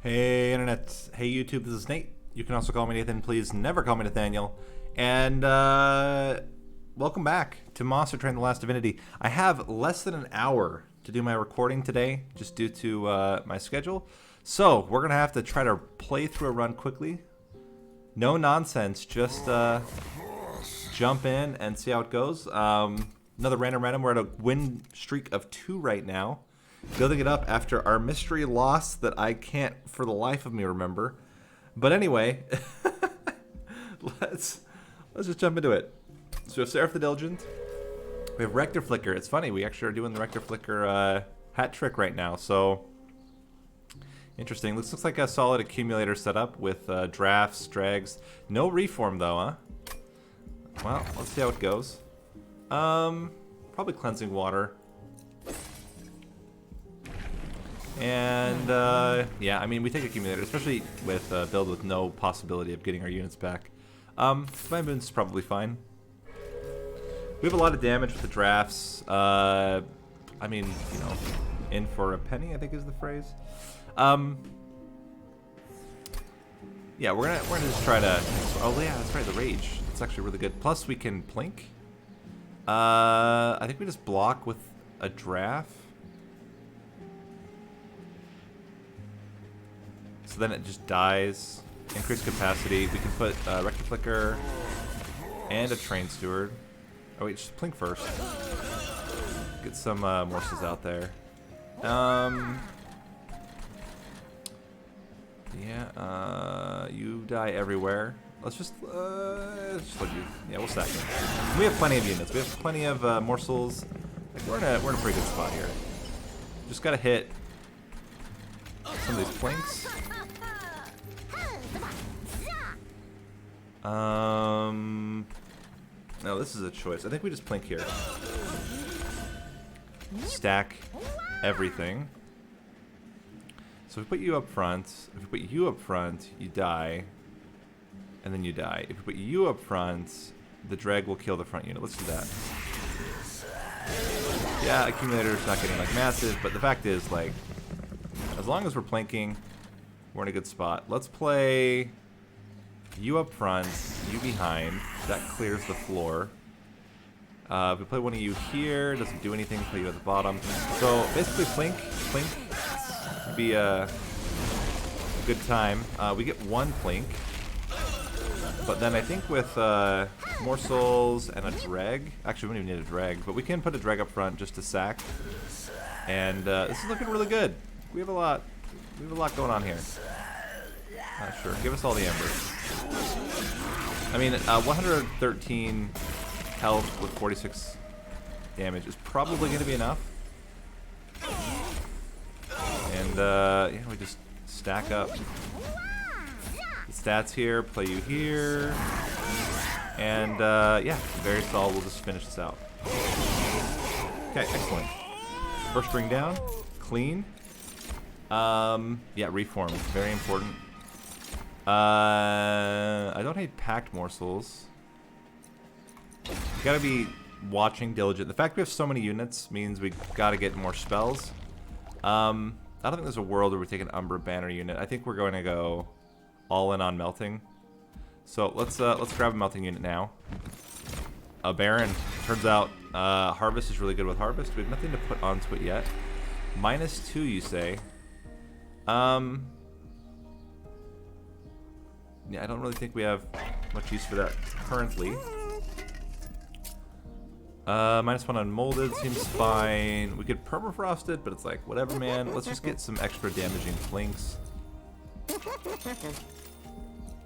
Hey Internet, hey YouTube, this is Nate. You can also call me Nathan, please never call me Nathaniel. And welcome back to Monster Train The Last Divinity. I have less than an hour to do my recording today, just due to my schedule. So we're gonna have to try to play through a run quickly. No nonsense, just jump in and see how it goes. Another random, we're at a win streak of 2 right now. Building it up after our mystery loss that I can't for the life of me remember. But anyway, let's just jump into it. So we have Seraph the Diligent. We have Rector Flicker. It's funny, we actually are doing the Rector Flicker hat trick right now. So interesting. This looks like a solid accumulator setup with drafts, drags. No reform though, huh? Well, let's see how it goes. Probably cleansing water. And, yeah, I mean, we take accumulator, especially with a build with no possibility of getting our units back. My moon's probably fine. We have a lot of damage with the drafts. I mean, you know, in for a penny, I think is the phrase. Yeah, we're gonna just try to. Oh yeah, that's right, the rage. It's actually really good. Plus, we can plink. I think we just block with a draft. So then it just dies. Increased capacity. We can put Rector Flicker and a Train Steward. Oh wait, just plink first. Get some morsels out there. Yeah, you die everywhere. Let's just let you. Yeah, we'll stack them. We have plenty of units. We have plenty of morsels. Like we're in a pretty good spot here. Just gotta hit some of these plinks. No, this is a choice. I think we just plink here. Stack everything. So if we put you up front, if we put you up front, you die, and then you die. If we put you up front, the drag will kill the front unit. Let's do that. Yeah, accumulator's not getting like massive, but the fact is, like, as long as we're plinking, we're in a good spot. Let's play you up front, you behind. That clears the floor. If we play one of you here, doesn't do anything. Play you at the bottom. So basically, plink would be a good time. We get 1 plink, but then I think with morsels and a drag. Actually, we don't even need a drag, but we can put a drag up front just to sack. And this is looking really good. We have a lot going on here. Sure, give us all the embers. I mean, 113 health with 46 damage is probably going to be enough. And yeah, we just stack up the stats here, play you here, and yeah, very solid. We'll just finish this out. Okay, excellent. First ring down, clean. Yeah, reform, very important. I don't hate packed morsels. You gotta be watching diligent. The fact we have so many units means we gotta get more spells. I don't think there's a world where we take an Umbra banner unit. I think we're going to go all in on melting. So let's grab a melting unit now. A Baron. Turns out Harvest is really good with Harvest. We have nothing to put onto it yet. -2, you say? Yeah, I don't really think we have much use for that currently. -1 on molded seems fine. We could permafrost it, but it's like, whatever, man. Let's just get some extra damaging flinks.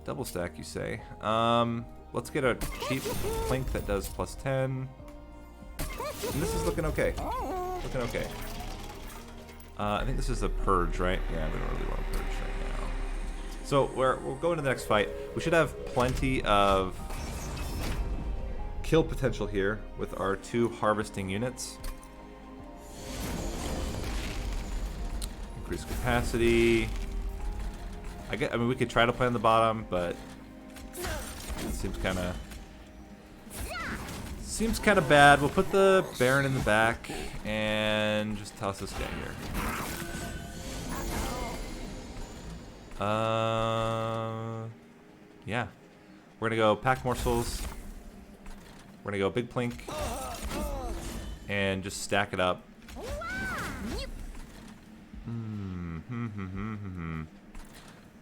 Double stack, you say? Let's get a cheap flink that does +10. And this is looking okay. Looking okay. I think this is a purge, right? Yeah, we don't really want to purge right now. So we'll go into the next fight. We should have plenty of kill potential here with our 2 harvesting units. Increase capacity. I mean, we could try to play on the bottom, but it seems kind of bad. We'll put the Baron in the back and just toss this guy here. Yeah. We're gonna go pack morsels. We're gonna go big plink. And just stack it up.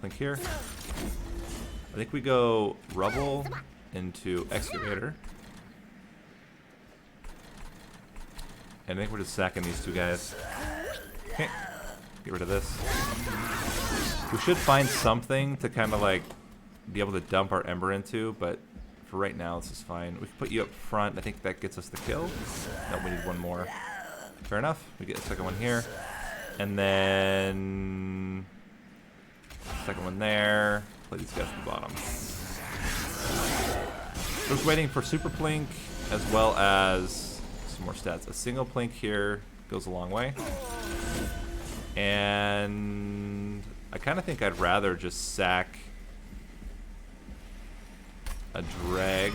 Plink here. I think we go rubble into excavator. And I think we're just sacking these two guys. Okay. Get rid of this. We should find something to kind of like be able to dump our ember into, but for right now this is fine. We can put you up front. I think that gets us the kill. No, we need one more. Fair enough. We get the second one here. And then second one there. Play these guys at the bottom. Just waiting for super plink as well as some more stats. A single plink here goes a long way. And I kind of think I'd rather just sack a drag.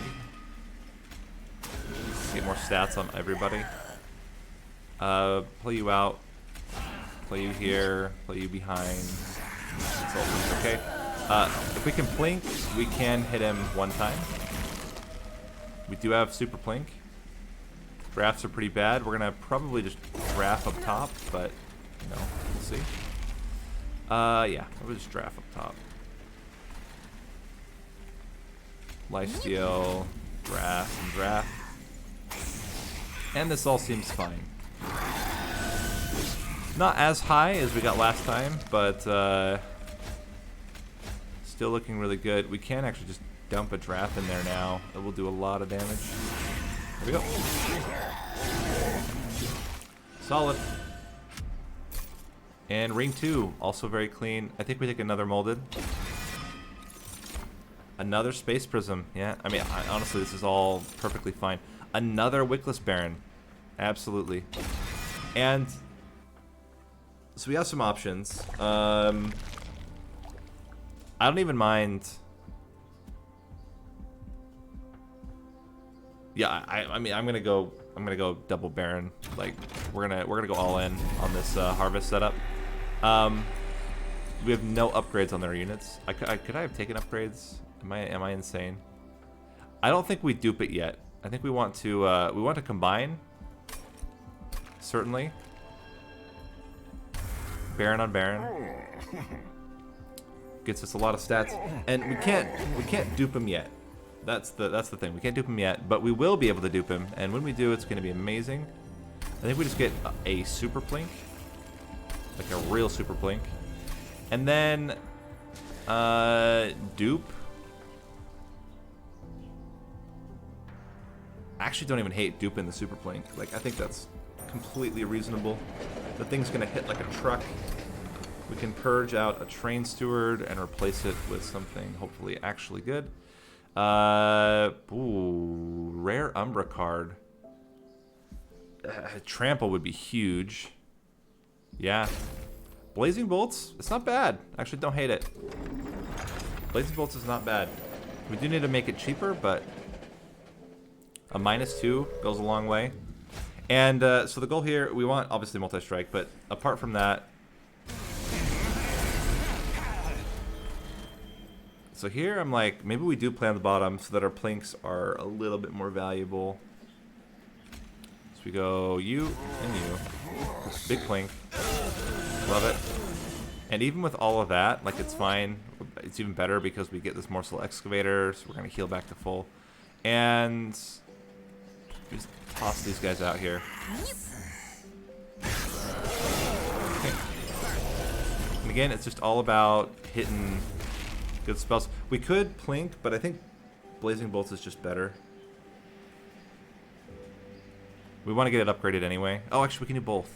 Get more stats on everybody. Play you out. Play you here. Play you behind. It's all okay. If we can plink, we can hit him one time. We do have super plink. Drafts are pretty bad. We're gonna probably just draft up top, but you know, we'll see. Yeah, we'll just draft up top. Lifesteal, draft, and draft. And this all seems fine. Not as high as we got last time, but still looking really good. We can actually just dump a draft in there now. It will do a lot of damage. There we go. Solid. And ring 2, also very clean. I think we take another molded. Another space prism. Yeah, I mean, honestly, this is all perfectly fine. Another wickless baron. Absolutely. And so we have some options. I don't even mind. Yeah, I mean, I'm gonna go double baron. Like we're gonna go all in on this harvest setup. We have no upgrades on their units. Could I have taken upgrades? Am I insane? I don't think we dupe it yet. I think we want to combine. Certainly. Baron on Baron gets us a lot of stats, and we can't dupe him yet. That's the thing. We can't dupe him yet, but we will be able to dupe him, and when we do, it's going to be amazing. I think we just get a super plink, like a real super plink, and then dupe. I actually don't even hate duping the super plink. Like, I think that's completely reasonable. The thing's gonna hit like a truck. We can purge out a train steward and replace it with something hopefully actually good. Ooh, rare Umbra card. Trample would be huge. Yeah. Blazing Bolts, it's not bad. Actually, don't hate it. Blazing Bolts is not bad. We do need to make it cheaper, but a -2 goes a long way. And so the goal here, we want obviously multi-strike, but apart from that, so here I'm like, maybe we do play on the bottom so that our plinks are a little bit more valuable. So we go you and you. Big plink. Love it. And even with all of that, like, it's fine. It's even better because we get this morsel excavator, so we're gonna heal back to full. And just toss these guys out here. Okay. And again, it's just all about hitting good spells. We could plink, but I think Blazing Bolts is just better. We want to get it upgraded anyway. Oh, actually, we can do both.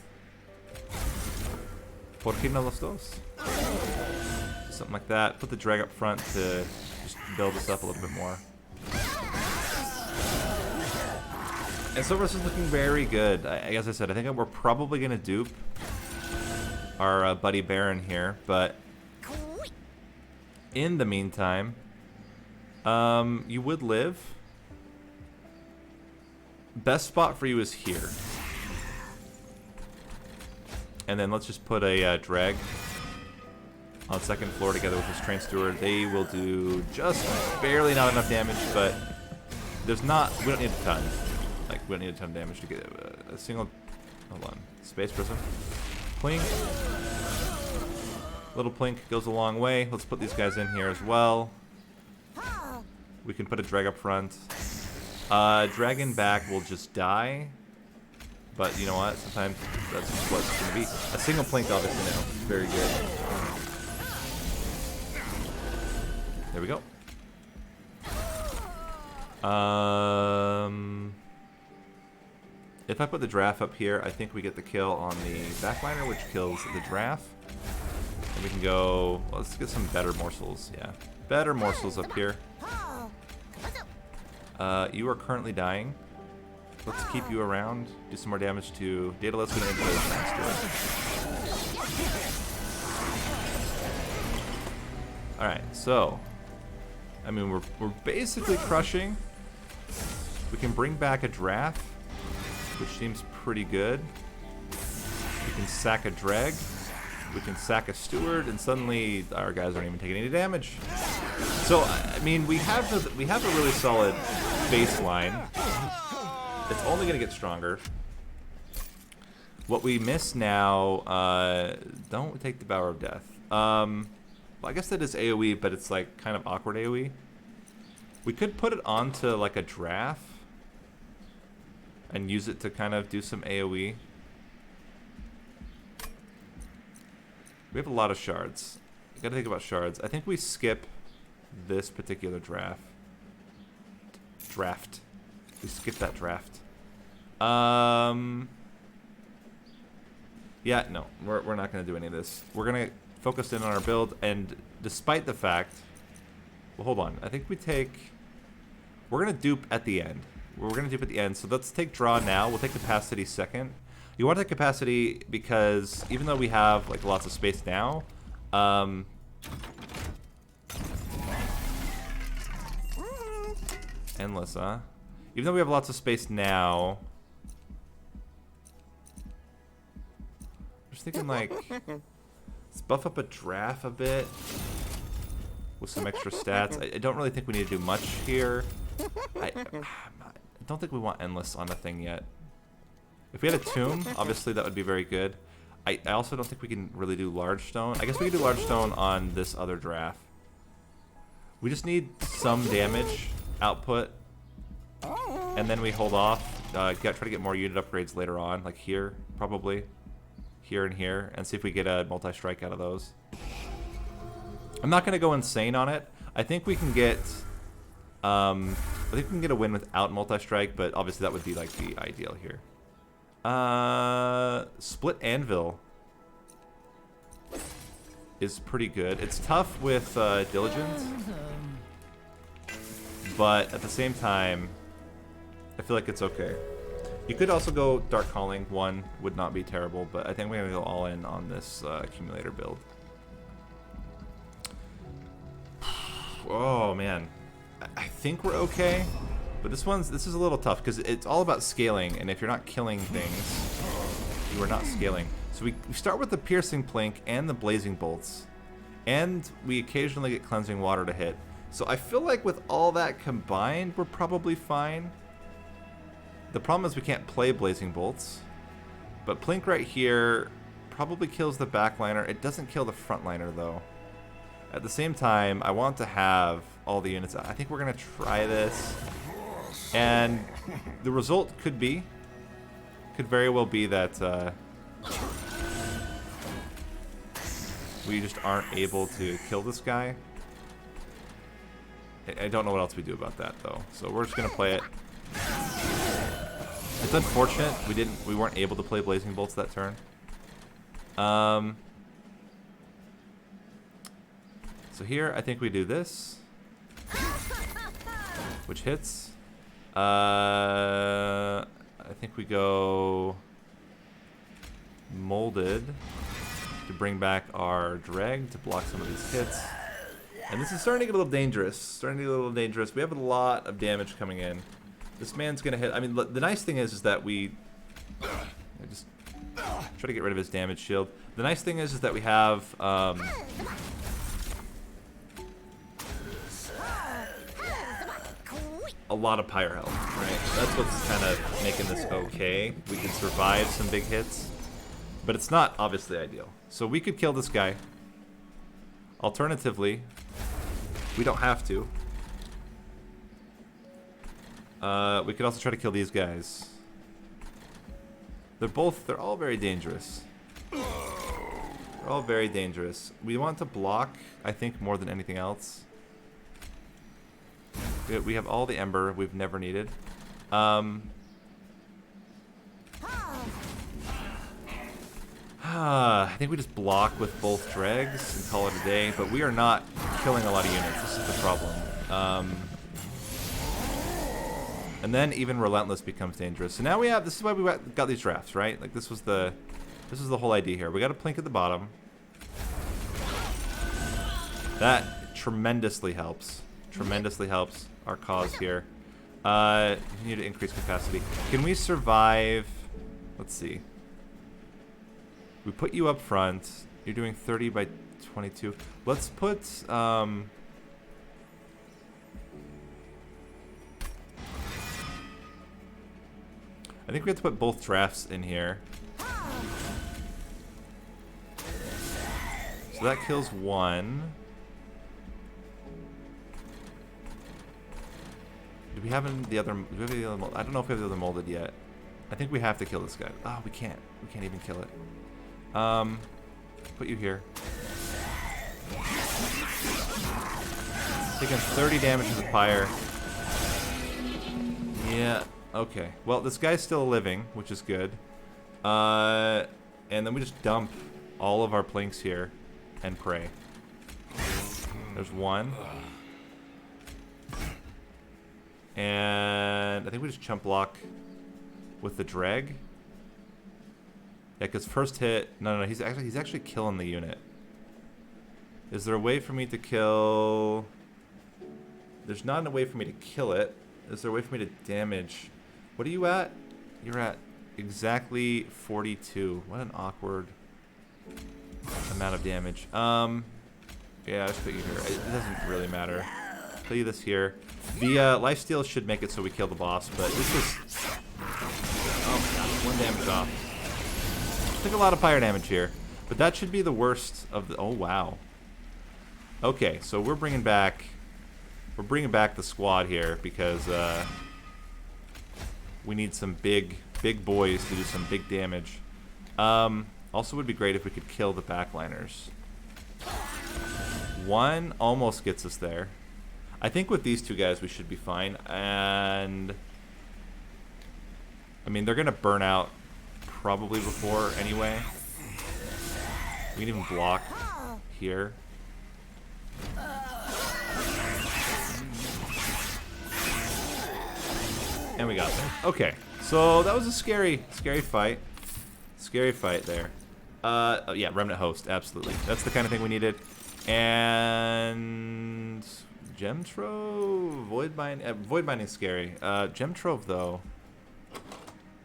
¿Por qué no los dos? Something like that. Put the drag up front to just build this up a little bit more. And so far this is looking very good. As I said, I think we're probably going to dupe our buddy Baron here, but in the meantime, you would live. Best spot for you is here. And then let's just put a drag on second floor together with his train steward. They will do just barely not enough damage, but there's not, we don't need a ton. Like, we don't need a ton of damage to get a single, hold on, Space Prism. Plink. Little Plink goes a long way. Let's put these guys in here as well. We can put a drag up front. Dragon back will just die. But you know what? Sometimes that's just what it's going to be. A single Plink, obviously, now. Very good. There we go. If I put the Draft up here, I think we get the kill on the backliner, which kills the Draft. And we can go, well, let's get some better morsels, yeah. Better morsels up here. You are currently dying. Let's keep you around. Do some more damage to Daedalus. We don't need to play with Alright, so I mean we're basically crushing. We can bring back a Draft, which seems pretty good. We can sack a Dreg. We can sack a Steward, and suddenly our guys aren't even taking any damage. So I mean we have a really solid baseline. It's only going to get stronger. What we miss now, don't take the Bower of Death. Well, I guess that is AoE, but it's like kind of awkward AoE. We could put it onto like a Draft and use it to kind of do some AoE. We have a lot of shards. You gotta think about shards. I think we skip this particular Draft. We skip that Draft. Yeah, no, we're not going to do any of this. We're going to focus in on our build, and despite the fact, well, hold on. I think we're going to dupe at the end. We're going to dupe at the end, so let's take draw now. We'll take capacity second. You want to take capacity because even though we have like lots of space now, endless, huh? Even though we have lots of space now, I'm just thinking like, let's buff up a Draft a bit with some extra stats. I don't really think we need to do much here. I don't think we want endless on the thing yet. If we had a tomb, obviously that would be very good. I also don't think we can really do large stone. I guess we can do large stone on this other Draft. We just need some damage output. And then we hold off, try to get more unit upgrades later on, like here, probably. Here and here, and see if we get a multi-strike out of those. I'm not going to go insane on it. I think we can get, a win without multi-strike, but obviously that would be like the ideal here. Split Anvil is pretty good. It's tough with Diligence, but at the same time, I feel like it's okay. You could also go Dark Calling. One would not be terrible, but I think we're going to go all in on this accumulator build. Oh, man. I think we're okay, but this is a little tough because it's all about scaling, and if you're not killing things, you are not scaling. So we start with the Piercing Plink and the Blazing Bolts, and we occasionally get Cleansing Water to hit. So I feel like with all that combined, we're probably fine. The problem is we can't play Blazing Bolts, but Plink right here probably kills the backliner. It doesn't kill the frontliner though. At the same time, I want to have all the units. I think we're gonna try this, and the result could very well be that we just aren't able to kill this guy. I don't know what else we do about that though, so we're just gonna play it. It's unfortunate we weren't able to play Blazing Bolts that turn. So here I think we do this, which hits. I think we go Molded to bring back our Dreg to block some of these hits. And this is starting to get a little dangerous. We have a lot of damage coming in. This man's gonna hit. I mean, the nice thing is that we just try to get rid of his damage shield. The nice thing is that we have a lot of pyre health, right? That's what's kind of making this okay. We can survive some big hits, but it's not obviously ideal. So we could kill this guy. Alternatively, we don't have to. We could also try to kill these guys. They're all very dangerous. They're all very dangerous. We want to block, I think, more than anything else. We have all the Ember we've never needed. I think we just block with both dregs and call it a day, but we are not killing a lot of units. This is the problem. And then even Relentless becomes dangerous. So now we have, this is why we got these drafts, right? Like this was the whole idea here. We got a Plink at the bottom. That tremendously helps. Tremendously helps our cause here. We need to increase capacity. Can we survive? Let's see. We put you up front. You're doing 30 by 22. Let's put I think we have to put both drafts in here. So that kills one. Do we have the other? Do we have the other mold? I don't know if we have the other molded yet. I think we have to kill this guy. Oh, we can't. We can't even kill it. Put you here. Taking 30 damage to the pyre. Yeah. Okay. Well, this guy's still living, which is good. And then we just dump all of our Plinks here and pray. There's one. And I think we just chump block with the dreg. Yeah, because first hit. No, he's actually killing the unit. Is there a way for me to kill? There's not a way for me to kill it. Is there a way for me to damage? What are you at? You're at exactly 42. What an awkward amount of damage. Yeah, I'll just put you here. It doesn't really matter. Put you this here. The lifesteal should make it so we kill the boss, but this was... Oh my god, 1 damage off. Took a lot of pyre damage here, but that should be the worst of the... Oh wow. Okay, so we're bringing back the squad here because we need some big boys to do some big damage. Also would be great if we could kill the backliners. One almost gets us there. I think with these two guys we should be fine, and I mean they're gonna burn out probably before anyway. We can even block here. And we got there. Okay, so that was a scary fight. Scary fight there. Yeah, Remnant Host, absolutely. That's the kind of thing we needed. And Gem Trove, Void Binding's scary. Gem Trove though.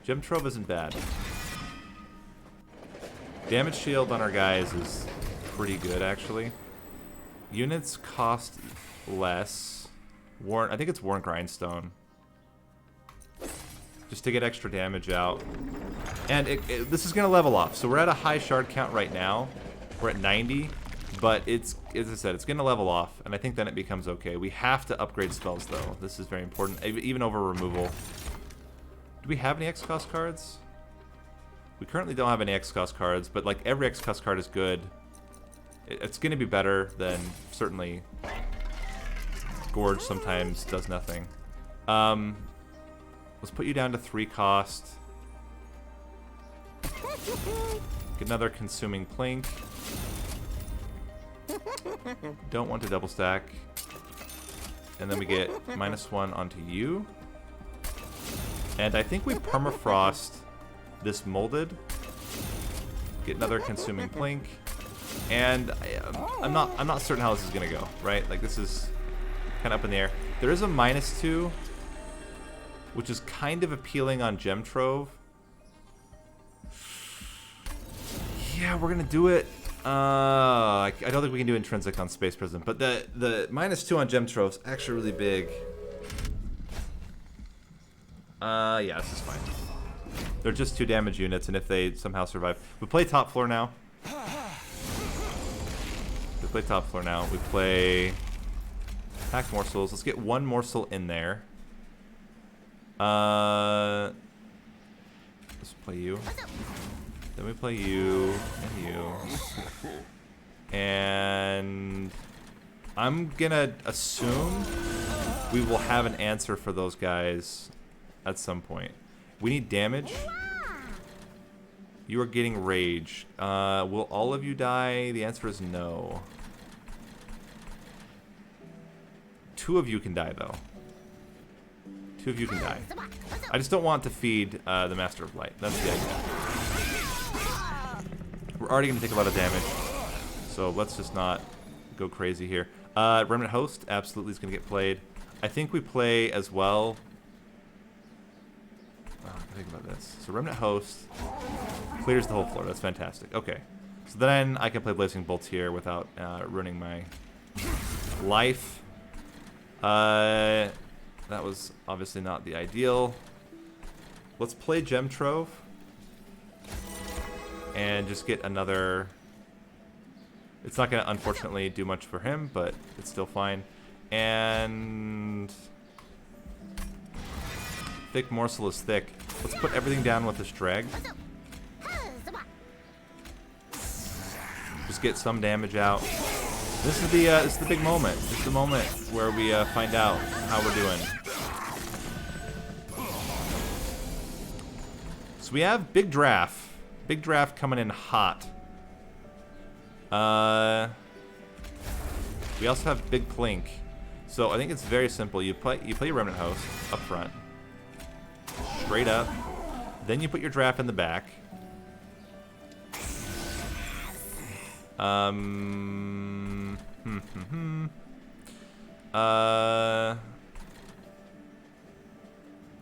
Gem Trove isn't bad. Damage shield on our guys is pretty good actually. Units cost less. I think it's Worn Grindstone. Just to get extra damage out. And this is going to level off. So we're at a high shard count right now. We're at 90. But it's, as I said, it's going to level off. And I think then it becomes okay. We have to upgrade spells, though. This is very important. Even over removal. Do we have any X-Cost cards? We currently don't have any X-Cost cards. But like every X-Cost card is good. It's going to be better than, certainly, Gorge sometimes does nothing. Let's put you down to 3 cost. Get another consuming Plink. Don't want to double stack. And then we get -1 onto you. And I think we permafrost this molded. Get another consuming Plink. And I'm not certain how this is gonna go, right? Like this is kind of up in the air. There is a -2. Which is kind of appealing on Gem Trove. Yeah, we're gonna do it. I don't think we can do intrinsic on Space Prison, but the -2 on Gem Trove is actually really big. Yeah, this is fine. They're just 2 damage units, and if they somehow survive... We play top floor now. We play top floor now. We play... Pack morsels. Let's get 1 morsel in there. Let's play you. Then we play you and you. And I'm gonna assume we will have an answer for those guys at some point. We need damage. You are getting rage. Will all of you die? The answer is no. 2 of you can die, though. 2 of you can die. I just don't want to feed the Master of Light. That's the idea. We're already going to take a lot of damage, so let's just not go crazy here. Remnant Host absolutely is going to get played. I think we play as well. Think about this. So Remnant Host clears the whole floor. That's fantastic. Okay. So then I can play Blazing Bolts here without ruining my life. That was obviously not the ideal. Let's play Gem Trove. And just get another... It's not going to, unfortunately, do much for him, but it's still fine. And... Thick Morsel is thick. Let's put everything down with this drag. Just get some damage out. This is the big moment. This is the moment where we find out how we're doing. So we have Big Draft. Big Draft coming in hot. We also have Big Plink. So I think it's very simple. You play your Remnant Host up front. Straight up. Then you put your draft in the back.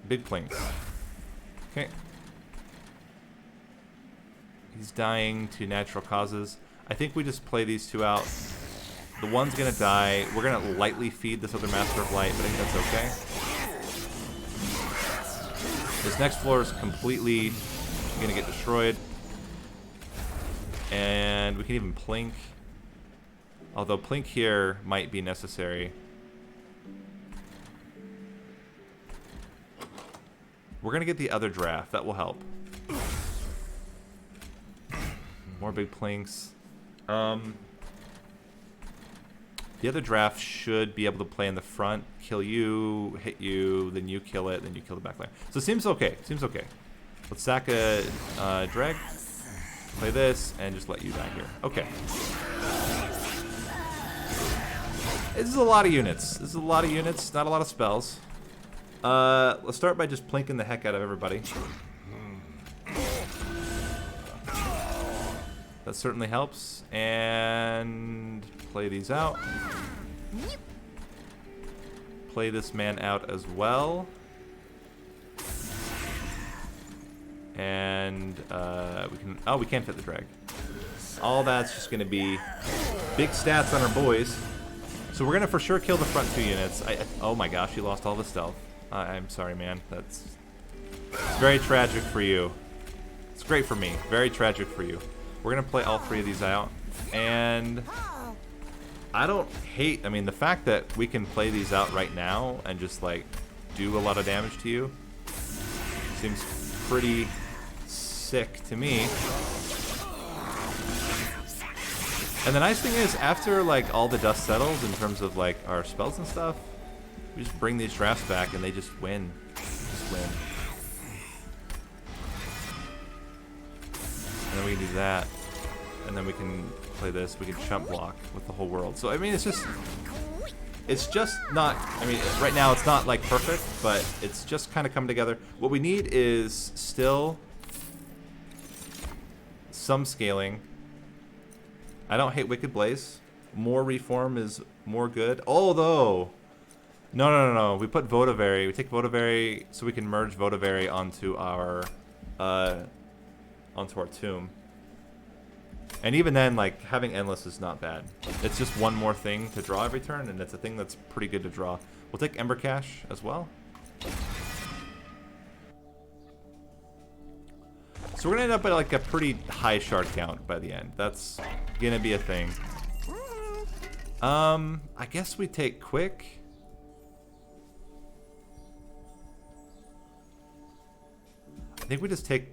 Big Plinks. Okay. He's dying to natural causes. I think we just play these 2 out. The one's gonna die. We're gonna lightly feed this other Master of Light, but I think that's okay. This next floor is completely gonna get destroyed. And we can even Plink. Although Plink here might be necessary. We're gonna get the other draft. That will help. More Big Plinks. The other draft should be able to play in the front, kill you, hit you, then you kill it, then you kill the back line. So it seems okay. Seems okay. Let's sack a drag, play this, and just let you die here. Okay. This is a lot of units. This is a lot of units, not a lot of spells. Let's start by just plinking the heck out of everybody. That certainly helps. And play these out. Play this man out as well. And we can... Oh, we can't fit the drag. All that's just going to be big stats on our boys. So we're going to for sure kill the front 2 units. Oh my gosh, you lost all the stealth. I'm sorry, man. That's very tragic for you. It's great for me. Very tragic for you. We're going to play all 3 of these out. And I don't hate... I mean, the fact that we can play these out right now and just, like, do a lot of damage to you seems pretty sick to me. And the nice thing is, after, like, all the dust settles in terms of, like, our spells and stuff, we just bring these drafts back and they just win. Just win. And then we can do that. And then we can play this. We can chump block with the whole world. So, I mean, it's just not, I mean, right now it's not, like, perfect, but it's just kind of come together. What we need is still some scaling. I don't hate Wicked Blaze. More reform is more good. Although, no. We put Votivary. We take Votivary so we can merge Votivary onto our tomb. And even then, like, having Endless is not bad. It's just one more thing to draw every turn, and it's a thing that's pretty good to draw. We'll take Ember Cache as well. So we're gonna end up at like a pretty high shard count by the end. That's gonna be a thing. I guess we take quick. I think we just take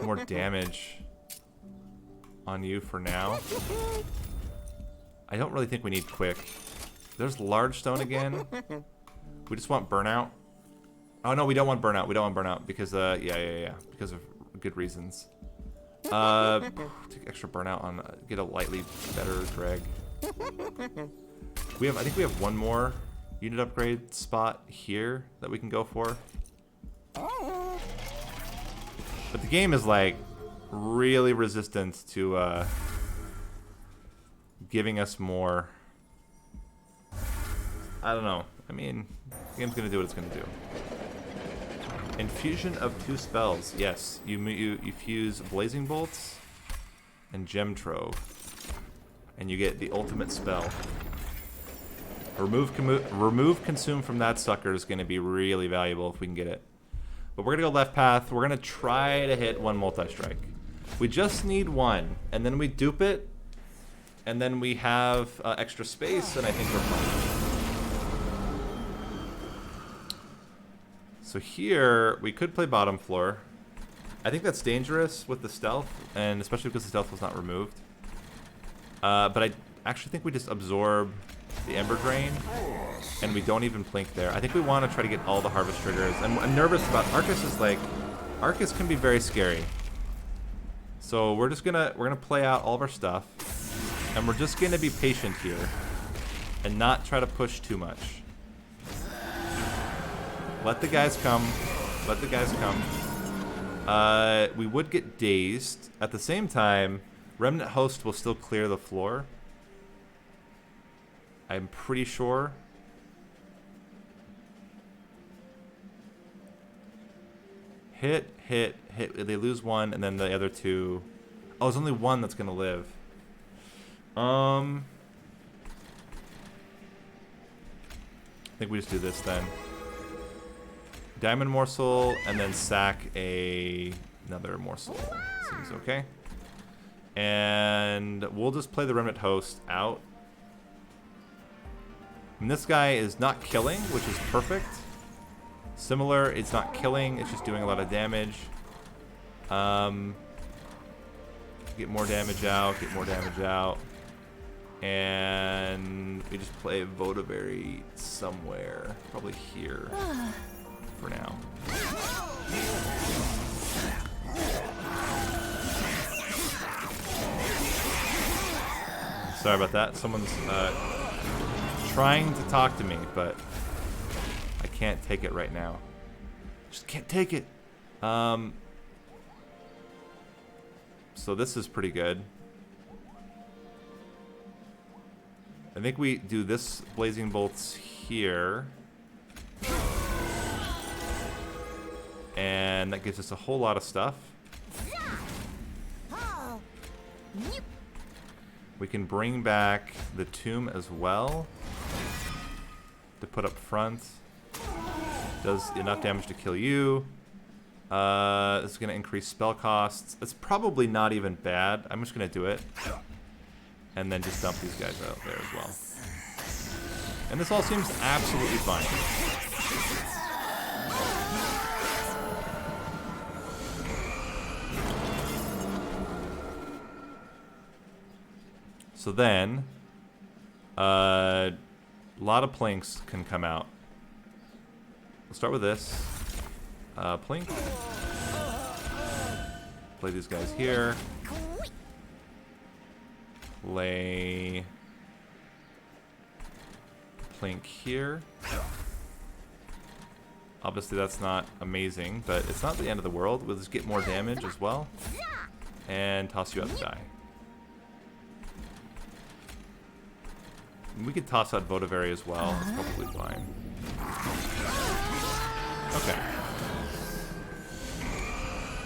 more damage on you for now. I don't really think we need quick. There's large stone again. We just want burnout. Oh no, we don't want burnout. We don't want burnout because yeah, because of good reasons. Take extra burnout on get a lightly better drag. I think we have one more unit upgrade spot here that we can go for. But the game is like really resistant to giving us more. I don't know. I mean, the game's gonna do what it's gonna do. Infusion of 2 spells. Yes, you fuse Blazing Bolts and Gem Trove, and you get the ultimate spell. Remove Consume from that sucker is going to be really valuable if we can get it. But we're going to go left path. We're going to try to hit 1 multi-strike. We just need 1, and then we dupe it, and then we have extra space, and I think we're fine. So here, we could play bottom floor. I think that's dangerous with the stealth, and especially because the stealth was not removed. But I actually think we just absorb the Ember Drain, and we don't even blink there. I think we want to try to get all the harvest triggers. I'm nervous about Arcus. Arcus can be very scary. So we're gonna play out all of our stuff, and we're just gonna be patient here, and not try to push too much. Let the guys come. Let the guys come. We would get dazed. At the same time, Remnant Host will still clear the floor. I'm pretty sure. Hit. They lose 1, and then the other 2. Oh, there's only 1 that's gonna live. I think we just do this then. Diamond morsel, and then sack another morsel. Seems okay. And we'll just play the Remnant Host out. And this guy is not killing, which is perfect. Similar, it's not killing, it's just doing a lot of damage. Get more damage out, get more damage out. And we just play Votivary somewhere. Probably here. For now. Sorry about that. Someone's trying to talk to me, but I can't take it right now. Just can't take it. So this is pretty good. I think we do this Blazing Bolts here. And that gives us a whole lot of stuff. We can bring back the tomb as well to put up front. Does enough damage to kill you. This is going to increase spell costs. It's probably not even bad. I'm just going to do it. And then just dump these guys out there as well. And this all seems absolutely fine. So then, a lot of planks can come out. We'll start with this. Plink. Play these guys here. Play Plink here. Obviously that's not amazing, but it's not the end of the world. We'll just get more damage as well. And toss you out to die. We could toss out Votivary as well. It's probably fine. Okay.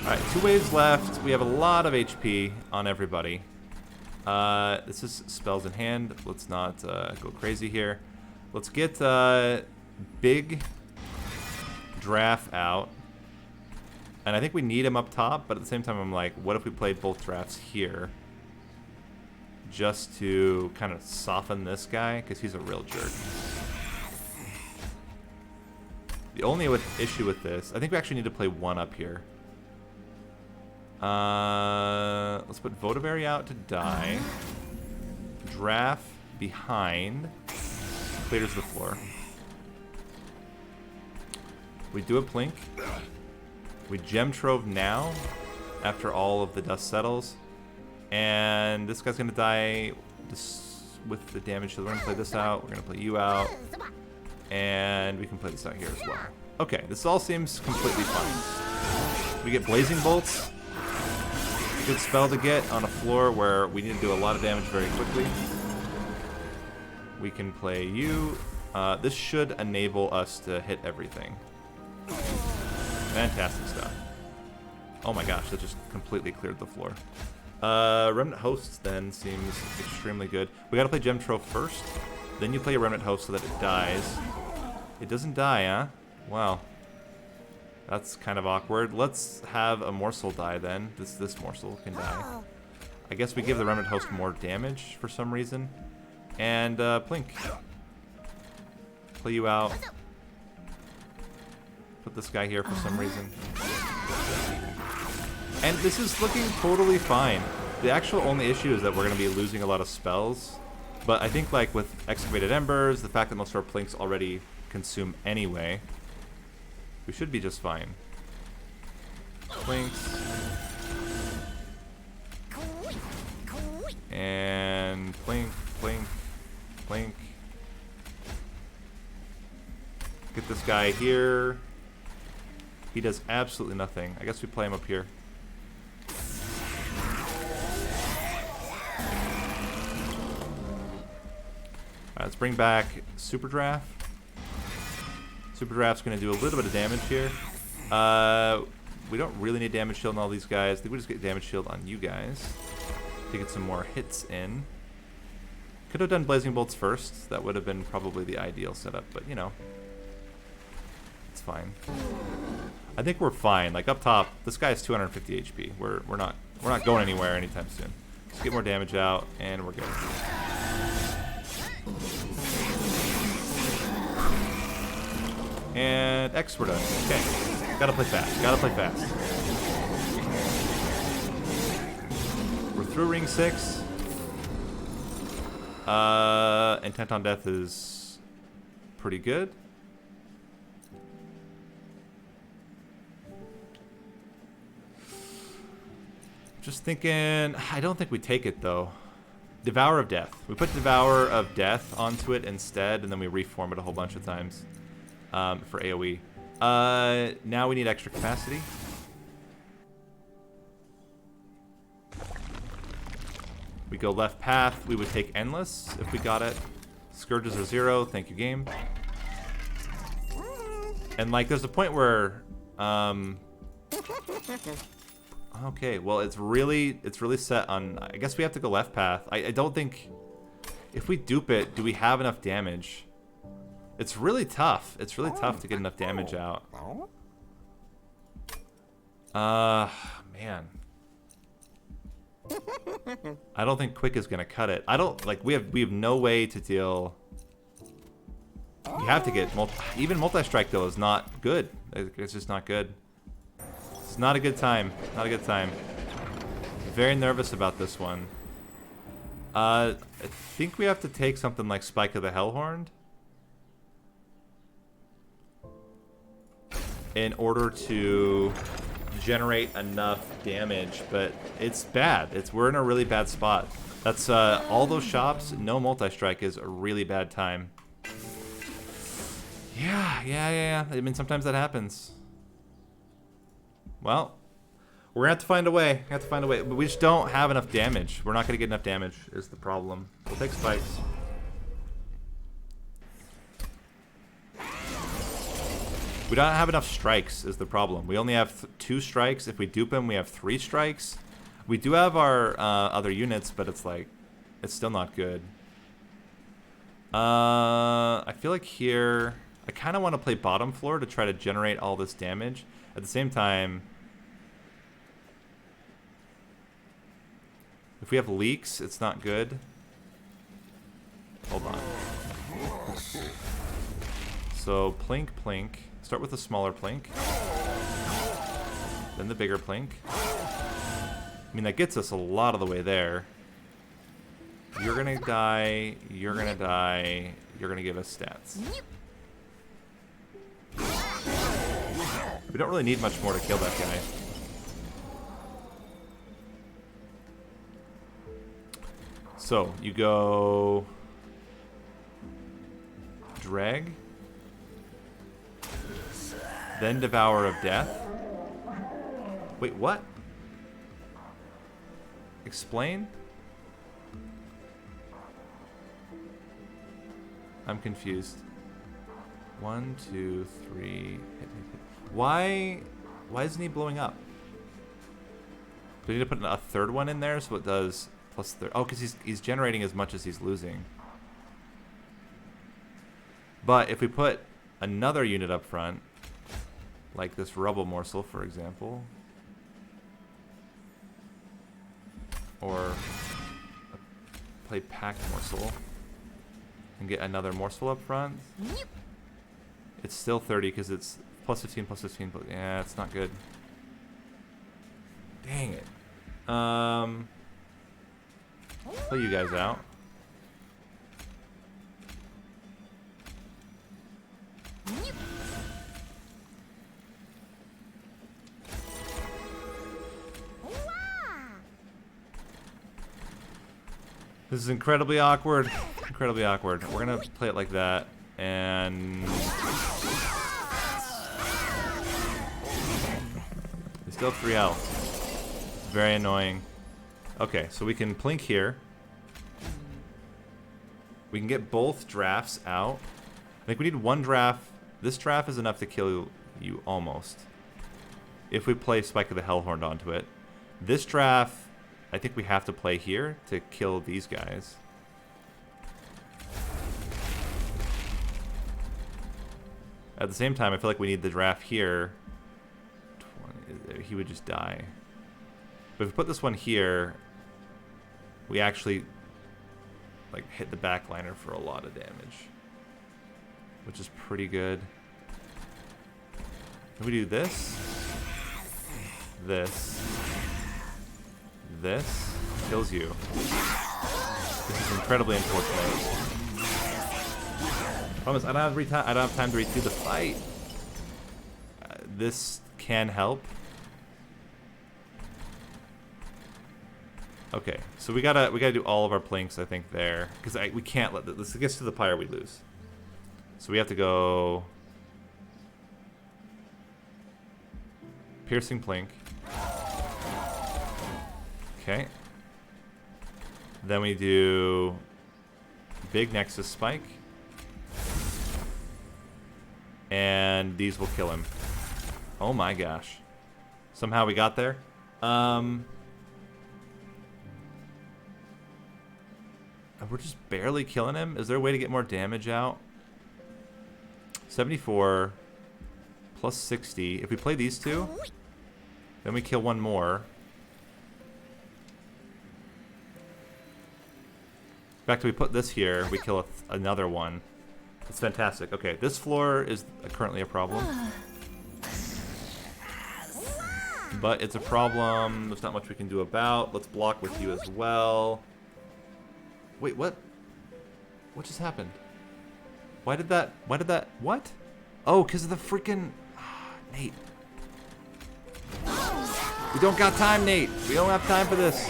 Alright, 2 waves left. We have a lot of HP on everybody. This is spells in hand. Let's not go crazy here. Let's get big Draft out. And I think we need him up top, but at the same time I'm like, what if we played both drafts here? Just to kind of soften this guy, because he's a real jerk. The only issue with this, I think we actually need to play one up here. Let's put Votaberry out to die. Draft behind. Clears the floor. We do a Plink. We Gem Trove now, after all of the dust settles. And this guy's gonna die with the damage, so we're gonna play this out, we're gonna play you out. And we can play this out here as well. Okay, this all seems completely fine. We get Blazing Bolts. Good spell to get on a floor where we need to do a lot of damage very quickly. We can play you. This should enable us to hit everything. Fantastic stuff. Oh my gosh, that just completely cleared the floor. Remnant Host then seems extremely good. We gotta play Gem Trove first. Then you play a Remnant Host so that it dies. It doesn't die, huh? Wow. That's kind of awkward. Let's have a Morsel die then. This Morsel can die. I guess we give the Remnant Host more damage for some reason. And Plink. Play you out. Put this guy here for some reason. And this is looking totally fine. The actual only issue is that we're going to be losing a lot of spells. But I think like with Excavated Embers, the fact that most of our Plinks already consume anyway, we should be just fine. Plinks. And Plink, Plink, Plink. Get this guy here. He does absolutely nothing. I guess we play him up here. Alright, let's bring back Super Draft. Super Draft's going to do a little bit of damage here. We don't really need damage shield on all these guys. I think we just get damage shield on you guys to get some more hits in. Could have done Blazing Bolts first. That would have been probably the ideal setup, but you know, it's fine. I think we're fine. Like up top, this guy has 250 HP. We're not going anywhere anytime soon. Let's get more damage out, and we're good. And X, we're done. Okay. Gotta play fast. Gotta play fast. We're through Ring 6. Intent on Death is pretty good. Just thinking, I don't think we take it though. Devour of Death. We put Devour of Death onto it instead, and then we reform it a whole bunch of times for AoE. Now we need extra capacity. We go left path. We would take Endless if we got it. Scourges are 0. Thank you, game. And like, there's a point where, okay, well, it's really set on. I guess we have to go left path. I don't think if we dupe it, do we have enough damage? It's really tough. It's really tough to get enough damage out. Man. I don't think Quick is gonna cut it. I don't like. We have no way to deal. We have to get even Multistrike though is not good. It's just not good. It's not a good time. Not a good time. Very nervous about this one. I think we have to take something like Spike of the Hellhorned in order to generate enough damage, but it's bad. We're in a really bad spot. That's all those shops. No Multistrike is a really bad time. Yeah. I mean, sometimes that happens. Well, we're gonna have to find a way. But we just don't have enough damage. We're not gonna get enough damage is the problem. We'll take spikes. We don't have enough strikes is the problem. We only have 2 strikes. If we dupe him, we have 3 strikes. We do have our other units, but it's like, it's still not good. I feel like here, I kind of want to play bottom floor to try to generate all this damage. At the same time, If we have leaks, it's not good. Hold on. So, plink, plink. Start with the smaller plink. Then the bigger plink. I mean, that gets us a lot of the way there. You're gonna die, you're gonna die, you're gonna give us stats. We don't really need much more to kill that guy. So, you go... Drag. Then Devour of Death. Wait, what? Explain? I'm confused. 1, 2, 3. Hit. Why isn't he blowing up? Do we need to put a third one in there so it does plus third? Oh, because he's generating as much as he's losing. But if we put another unit up front, like this rubble morsel, for example, or play packed morsel and get another morsel up front, it's still 30 because it's plus 15, plus 15. But yeah, it's not good. Dang it. Play you guys out. This is incredibly awkward. Incredibly awkward. We're gonna play it like that, and they still have 3 health. Very annoying. Okay, so we can plink here. We can get both drafts out. I think we need one draft. This draft is enough to kill you almost. If we play Spike of the Hellhorn onto it. This draft, I think we have to play here to kill these guys. At the same time, I feel like we need the draft here. 20, he would just die. But if we put this one here, we actually like hit the backliner for a lot of damage, which is pretty good. Can we do this? This kills you. This is incredibly unfortunate. Promise, I don't have time to read through the fight. This can help. Okay, so we gotta do all of our plinks, I think, there, because we can't let this gets to the pyre, we lose. So we have to go piercing plink. Okay. Then we do big Nexus Spike. And these will kill him. Oh my gosh. Somehow we got there. We're just barely killing him. Is there a way to get more damage out? 74 plus 60. If we play these two, then we kill one more. In fact, we put this here, we kill another one. It's fantastic. Okay, this floor is currently a problem. But it's a problem there's not much we can do about. Let's block with you as well. Wait, what? What just happened? Why did that, what? Oh, because of the freaking, Nate. We don't got time, Nate. We don't have time for this.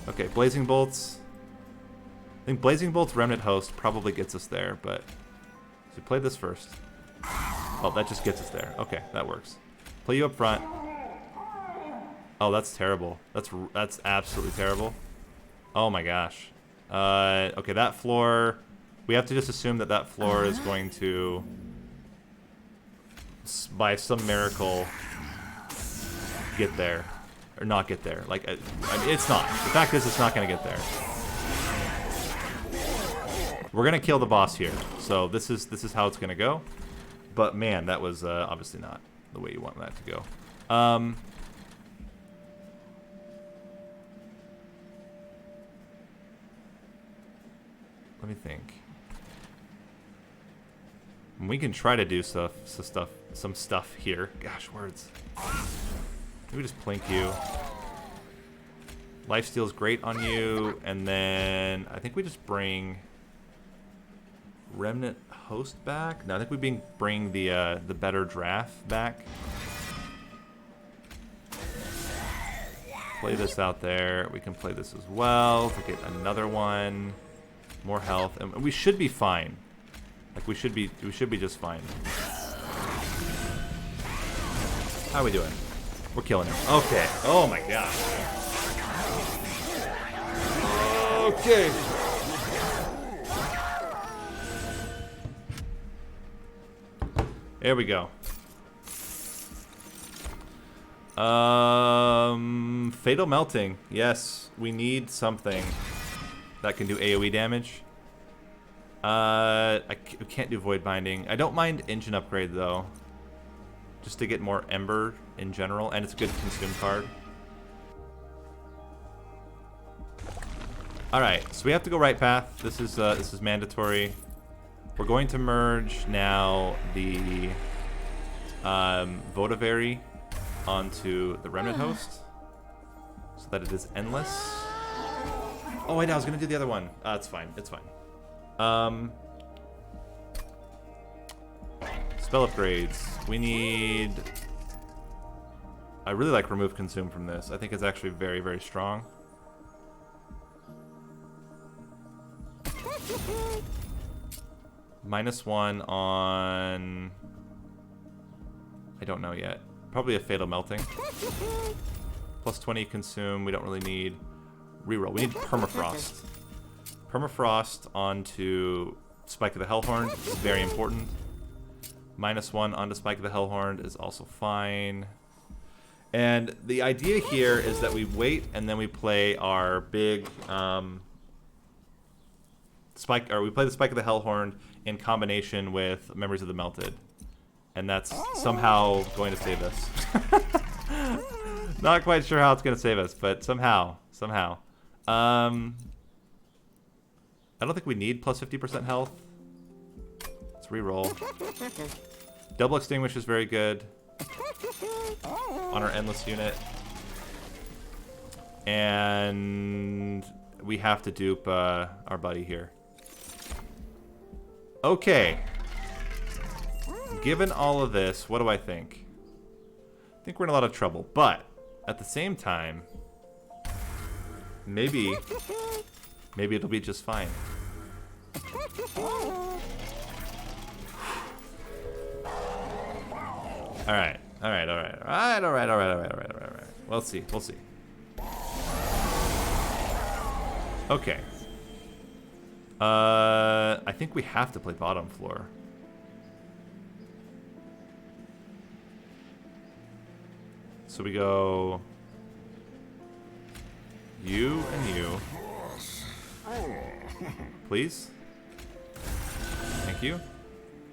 Okay, Blazing Bolts. I think Blazing Bolts, Remnant Host probably gets us there, but so play this first. Oh, that just gets us there. Okay, that works. Play you up front. Oh, that's terrible. That's absolutely terrible. Oh my gosh. Okay, that floor. We have to just assume that that floor is going to, by some miracle, get there. Or not get there. Like, I mean, it's not. The fact is, it's not going to get there. We're going to kill the boss here. So this is how it's going to go. But man, that was obviously not the way you want that to go. Let me think. We can try to do some stuff here. Gosh, words. Maybe just plink you. Lifesteal's great on you, and then I think we just bring Remnant Host back. No, I think we bring the better draft back. Play this out there. We can play this as well to get another one. More health, and we should be fine. Like we should be just fine. How are we doing? We're killing him. Okay. Oh my god. Okay. There we go. Fatal Melting. Yes, we need something that can do AoE damage. We can't do Void Binding. I don't mind Engine Upgrade though, just to get more Ember in general, and it's a good consume card. All right, so we have to go right path. This is mandatory. We're going to merge now the Votivary onto the Remnant Host, so that it is endless. Oh wait, I was gonna do the other one. It's fine. It's fine. Spell upgrades. We need. I really like remove consume from this. I think it's actually very, very strong. -1 on. I don't know yet. Probably a Fatal Melting. +20 consume. We don't really need. Reroll. We need Permafrost. Permafrost onto Spike of the Hellhorn is very important. -1 onto Spike of the Hellhorn is also fine. And the idea here is that we wait and then we play our big Spike, or we play the Spike of the Hellhorn in combination with Members of the Melted. And that's somehow going to save us. Not quite sure how it's going to save us, but somehow. I don't think we need plus 50% health. Let's reroll. Double Extinguish is very good on our Endless unit. And we have to dupe our buddy here. Okay. Given all of this, what do I think? I think we're in a lot of trouble, but at the same time, maybe it'll be just fine. All right. We'll see. Okay. I think we have to play bottom floor. So we go you and you. Please. Thank you.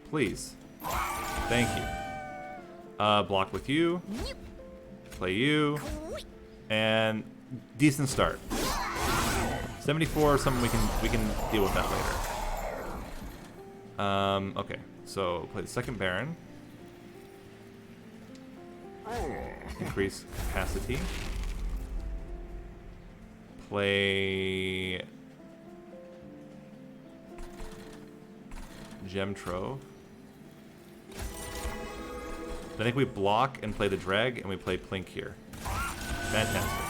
Please. Thank you. Block with you. Play you. And decent start. 74 is something we can deal with that later. Okay, so play the second Baron. Increase capacity. Play Gem Trove. I think we block and play the Dreg, and we play Plink here. Fantastic.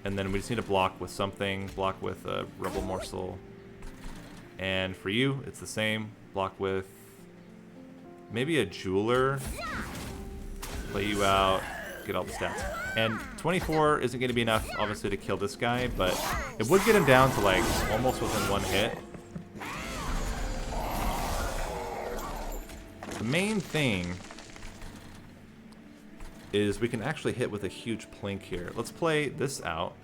And then we just need to block with something. Block with a Rebel Morsel. And for you, it's the same. Block with maybe a Jeweler. Play you out. Get all the stats. And 24 isn't going to be enough, obviously, to kill this guy, but it would get him down to, like, almost within one hit. The main thing is we can actually hit with a huge Plink here. Let's play this out.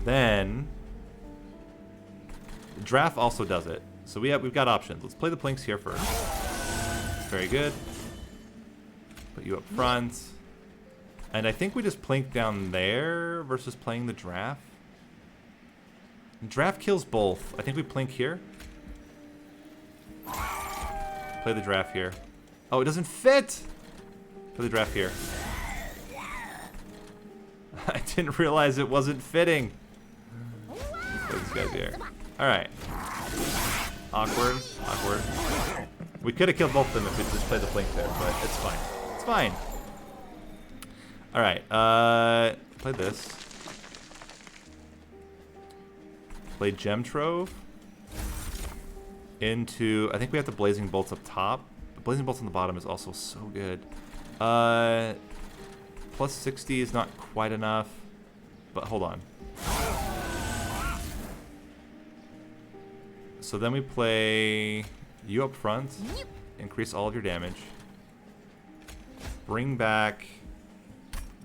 Then Draft also does it. So we've got options. Let's play the Plinks here first. Very good. Put you up front. And I think we just plink down there versus playing the draft. Draft kills both. I think we plink here. Play the draft here. Oh, it doesn't fit! Play the draft here. I didn't realize it wasn't fitting. Play these guys here. Alright. Awkward. Awkward. We could have killed both of them if we just played the blink there, but it's fine. It's fine. Alright. Play this. Play Gem Trove. Into... I think we have the Blazing Bolts up top. The Blazing Bolts on the bottom is also so good. Plus 60 is not quite enough. But hold on. So then we play you up front. Increase all of your damage. Bring back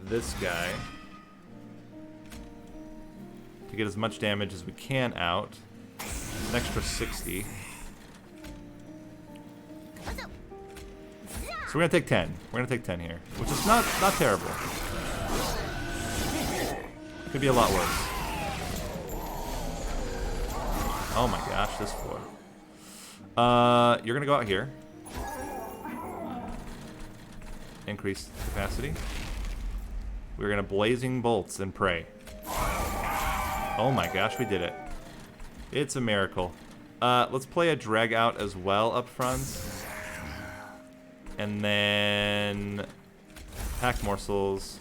this guy. To get as much damage as we can out. An extra 60. So we're gonna take 10. We're gonna take 10 here, which is not terrible. Could be a lot worse. Oh my gosh, this floor. You're gonna go out here. Increase capacity. We're gonna Blazing Bolts and pray. Oh my gosh, we did it. It's a miracle. Let's play a drag out as well up front. And then pack morsels.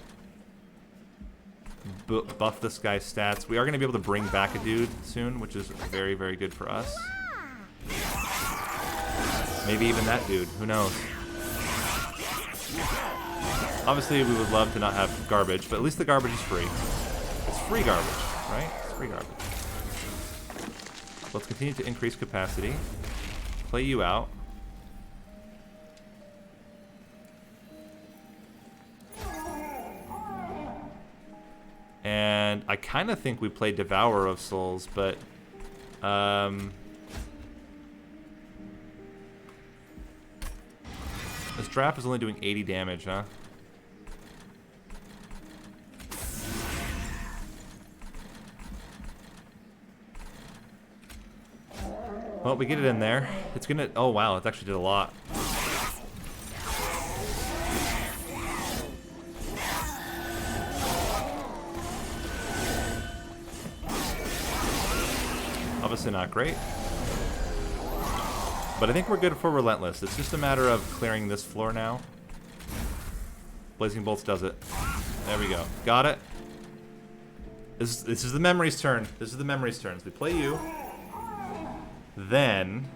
Buff this guy's stats. We are going to be able to bring back a dude soon, which is very, very good for us. Maybe even that dude. Who knows? Obviously, we would love to not have garbage, but at least the garbage is free. It's free garbage, right? It's free garbage. Let's continue to increase capacity. Play you out. And I kind of think we play Devourer of Souls, but this draft is only doing 80 damage, huh? Well, we get it in there. It's gonna... Oh, wow, it actually did a lot. Obviously not great. But I think we're good for Relentless. It's just a matter of clearing this floor now. Blazing Bolts does it. There we go. Got it. This is the memory's turn. This is the memory's turns. We play you. Then...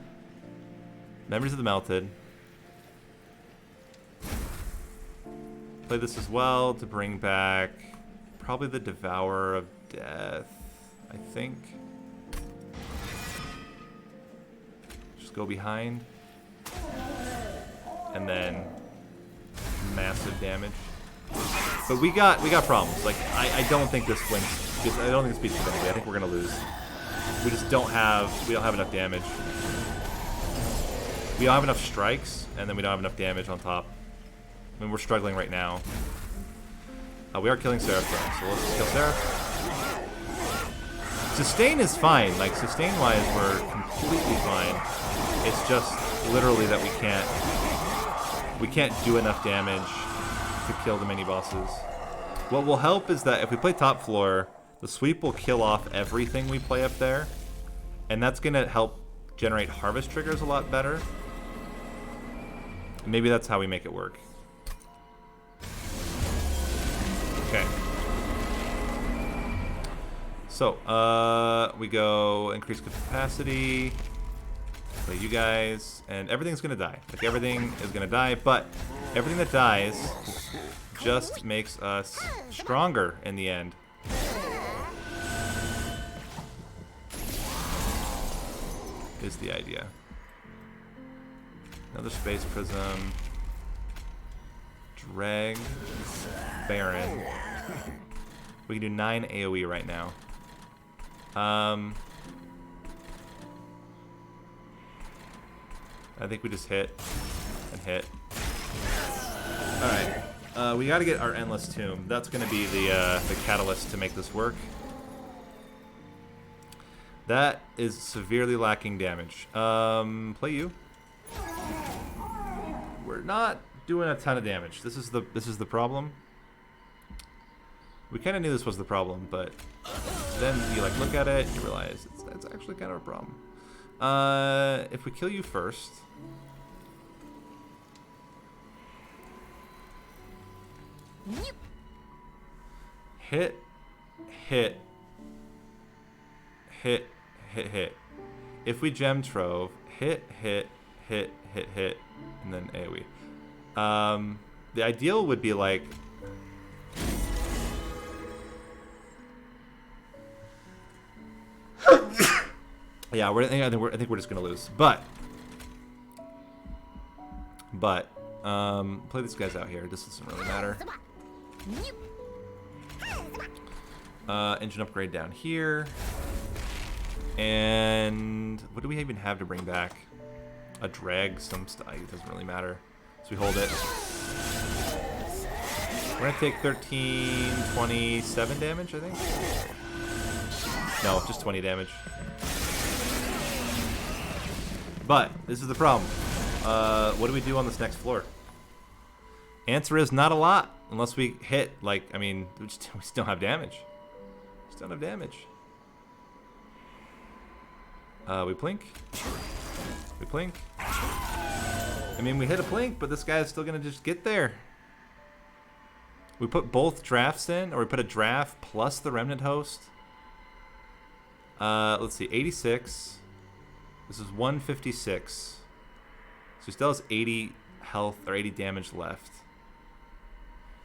Memories of the Melted. Play this as well to bring back... Probably the Devourer of Death, I think. Go behind, and then massive damage. But we got problems. Like I don't think this wins. I don't think this beats Divinity. I think we're gonna lose. We just don't have enough damage. We don't have enough strikes, and then we don't have enough damage on top. I mean, we're struggling right now. We are killing Seraph though, so let's kill Seraph. Sustain is fine. Like sustain wise, we're completely fine. It's just literally that we can't do enough damage to kill the mini bosses. What will help is that if we play top floor, the sweep will kill off everything we play up there, and that's gonna help generate harvest triggers a lot better. Maybe that's how we make it work. Okay. So, we go increase capacity. Play you guys, and everything's gonna die. Like, everything is gonna die, but everything that dies just makes us stronger in the end. Is the idea. Another Space Prism. Drag. Baron. We can do 9 AoE right now. I think we just hit and hit. Alright. We gotta get our Endless Tomb. That's gonna be the catalyst to make this work. That is severely lacking damage. Play you. We're not doing a ton of damage. This is the problem. We kind of knew this was the problem, but then you like look at it, you realize it's actually kind of a problem. If we kill you first, hit, hit, hit, hit, hit. If we gem trove, hit, hit, hit, hit, hit, and then AoE. The ideal would be like yeah, I think we're just gonna lose. But play these guys out here. This doesn't really matter. Engine upgrade down here. And what do we even have to bring back? A drag, some stuff. It doesn't really matter. So we hold it. We're gonna take 13, 27 damage, I think. No, just 20 damage. But this is the problem. What do we do on this next floor? Answer is not a lot, unless we hit, like, I mean, we still have damage. We still have damage. We plink. We plink. I mean, we hit a plink, but this guy is still gonna just get there. We put both drafts in, or we put a draft plus the remnant host. Let's see, 86. This is 156. So he still has 80 health or 80 damage left.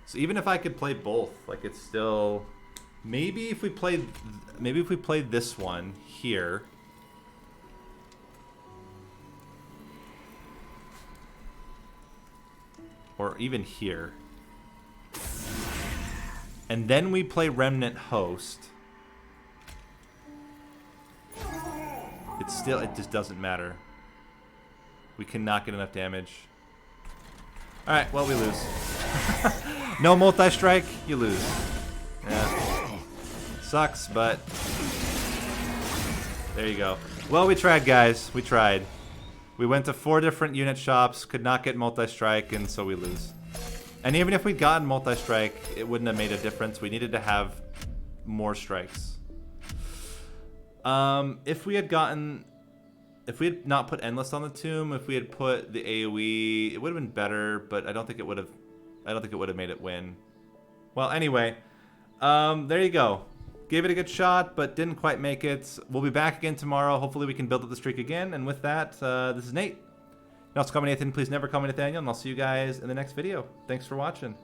So even if I could play both, like it's still maybe if we played this one here. Or even here. And then we play Remnant Host. It just doesn't matter. We cannot get enough damage. Alright, well, we lose. No multi-strike, you lose. Yeah. Sucks, but there you go. Well, we tried, guys. We tried. We went to 4 different unit shops, could not get multi-strike, and so we lose. And even if we'd gotten multi-strike, it wouldn't have made a difference. We needed to have more strikes. If we had not put Endless on the tomb, if we had put the AoE, it would have been better, but I don't think it would have made it win. Well, anyway, there you go. Gave it a good shot, but didn't quite make it. We'll be back again tomorrow. Hopefully we can build up the streak again. And with that, this is Nate. You can also call me Nathan. Please never call me Nathaniel, and I'll see you guys in the next video. Thanks for watching.